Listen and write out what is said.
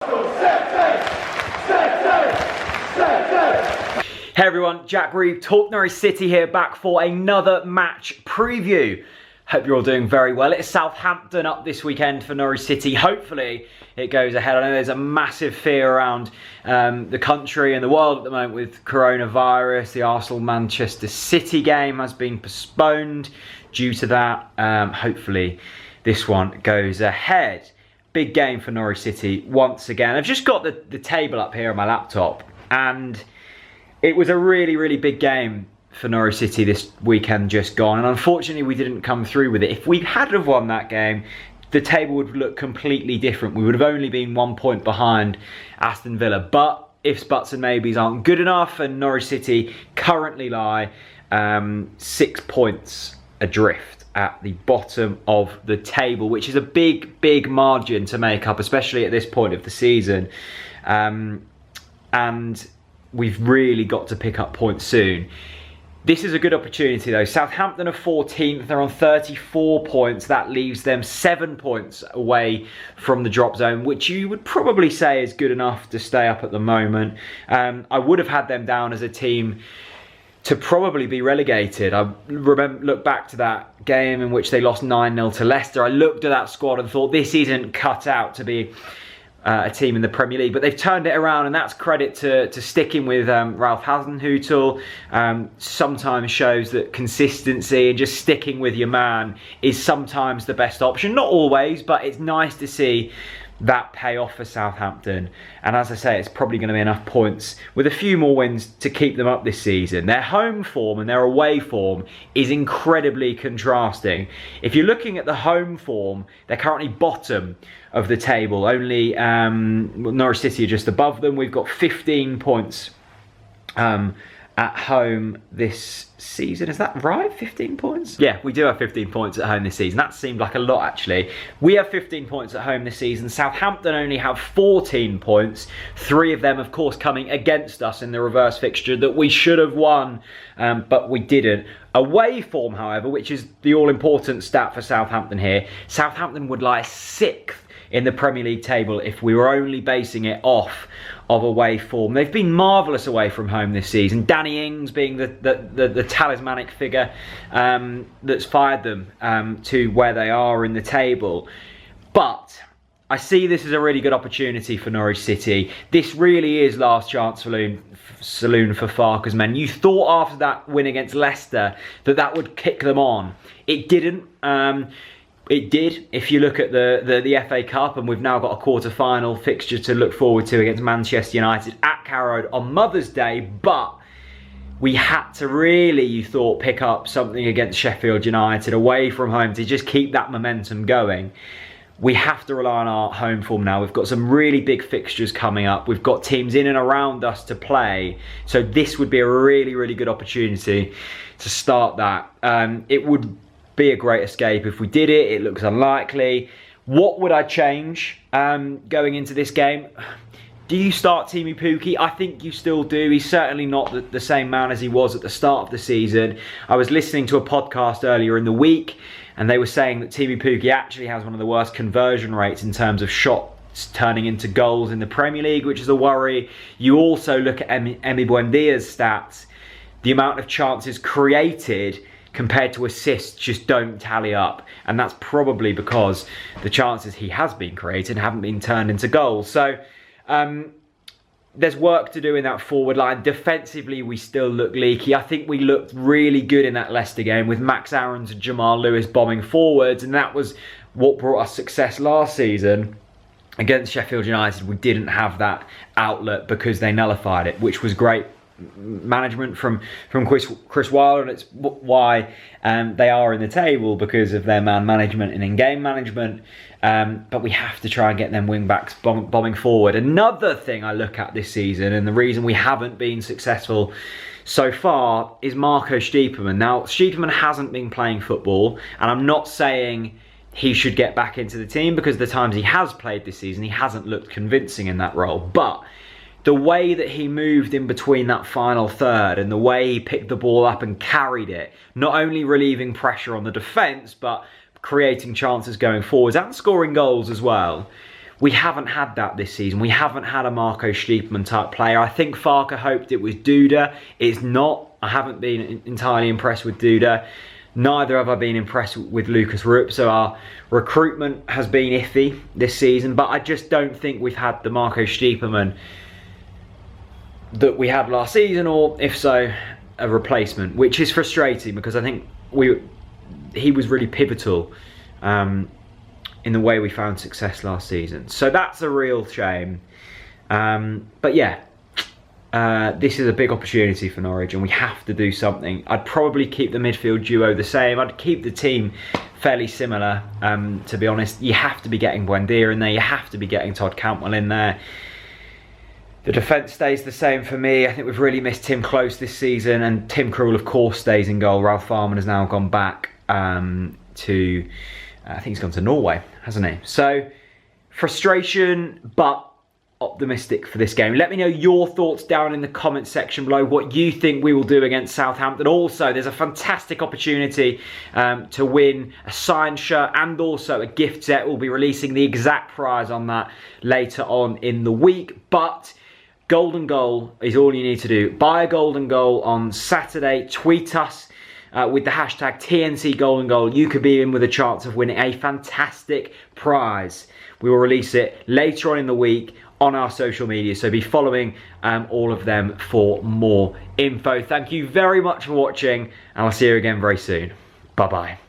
Hey everyone, Jack Reeve, TalkNorwichCity here, back for another match preview. Hope you're all doing very well. It's Southampton up this weekend for Norwich City. Hopefully it goes ahead. I know there's a massive fear around the country and the world at the moment with coronavirus. The Arsenal-Manchester City game has been postponed due to that. Hopefully this one goes ahead. Big game for Norwich City once again. I've just got the table up here on my laptop, and it was a really, really big game for Norwich City this weekend just gone, and unfortunately we didn't come through with it. If we had have won that game, the table would look completely different. We would have only been 1 point behind Aston Villa, but ifs, buts and maybes aren't good enough, and Norwich City currently lie 6 points adrift at the bottom of the table, which is a big, big margin to make up, especially at this point of the season. And we've really got to pick up points soon. This is a good opportunity though. Southampton are 14th, they're on 34 points. That leaves them 7 points away from the drop zone, which you would probably say is good enough to stay up at the moment. I would have had them down as a team to probably be relegated. I look back to that game in which they lost 9-0 to Leicester. I looked at that squad and thought, this isn't cut out to be a team in the Premier League, but they've turned it around, and that's credit to sticking with Ralph Hasenhüttl. Sometimes shows that consistency and just sticking with your man is sometimes the best option. Not always, but it's nice to see that pay off for Southampton. And as I say, it's probably going to be enough points with a few more wins to keep them up this season. Their home form and their away form is incredibly contrasting. If you're looking at the home form, they're currently bottom of the table. Only Norwich City are just above them. We've got 15 points at home this season. Is that right? 15 points? Yeah, we do have 15 points at home this season. That seemed like a lot, actually. We have 15 points at home this season. Southampton only have 14 points. 3 of them, of course, coming against us in the reverse fixture that we should have won, but we didn't. Away form, however, which is the all-important stat for Southampton here, Southampton would lie 6th in the Premier League table if we were only basing it off of away form. They've been marvellous away from home this season. Danny Ings being the talismanic figure that's fired them to where they are in the table. But I see this as a really good opportunity for Norwich City. This really is last chance saloon for Farke's men. You thought after that win against Leicester that would kick them on. It didn't. It did, if you look at the FA Cup, and we've now got a quarter-final fixture to look forward to against Manchester United at Carrow Road on Mother's Day, but we had to really, you thought, pick up something against Sheffield United away from home to just keep that momentum going. We have to rely on our home form now. We've got some really big fixtures coming up. We've got teams in and around us to play, so this would be a really, really good opportunity to start that. It would be a great escape if we did it. It looks unlikely. What would I change going into this game? Do you start Teemu Pukki? I think you still do. He's certainly not the same man as he was at the start of the season. I was listening to a podcast earlier in the week, and they were saying that Teemu Pukki actually has one of the worst conversion rates in terms of shots turning into goals in the Premier League, which is a worry. You also look at Emi Buendia's stats. The amount of chances created compared to assists just don't tally up, and that's probably because the chances he has been created haven't been turned into goals. So there's work to do in that forward line. Defensively, we still look leaky. I think we looked really good in that Leicester game with Max Aarons and Jamal Lewis bombing forwards, and that was what brought us success last season. Against Sheffield United, we didn't have that outlet because they nullified it, which was great management from Chris Wilder, and it's why they are in the table, because of their man management and in-game management. But we have to try and get them wing-backs bombing forward. Another thing I look at this season, and the reason we haven't been successful so far, is Marco Stiepermann. Now, Stiepermann hasn't been playing football, and I'm not saying he should get back into the team, because the times he has played this season, he hasn't looked convincing in that role. But the way that he moved in between that final third, and the way he picked the ball up and carried it, not only relieving pressure on the defence, but creating chances going forwards and scoring goals as well, We haven't had that this season. We haven't had a Marco Stiepermann type player. I think Farke hoped it was Duda. It's not. I haven't been entirely impressed with Duda. Neither have I been impressed with Lucas Rupp. So our recruitment has been iffy this season. But I just don't think we've had the Marco Stiepermann that we had last season, or if so, a replacement, which is frustrating because I think he was really pivotal in the way we found success last season. So that's a real shame. But yeah, this is a big opportunity for Norwich and we have to do something. I'd probably keep the midfield duo the same. I'd keep the team fairly similar, to be honest. You have to be getting Buendia in there. You have to be getting Todd Cantwell in there. The defence stays the same for me. I think we've really missed Tim Close this season, and Tim Krul, of course, stays in goal. Ralph Farman has now gone back to... I think he's gone to Norway, hasn't he? So, frustration, but optimistic for this game. Let me know your thoughts down in the comments section below, what you think we will do against Southampton. Also, there's a fantastic opportunity to win a signed shirt and also a gift set. We'll be releasing the exact prize on that later on in the week. But golden goal is all you need to do. Buy a golden goal on Saturday. Tweet us with the hashtag TNC Golden Goal. You could be in with a chance of winning a fantastic prize. We will release it later on in the week on our social media, so be following all of them for more info. Thank you very much for watching, and I'll see you again very soon. Bye bye.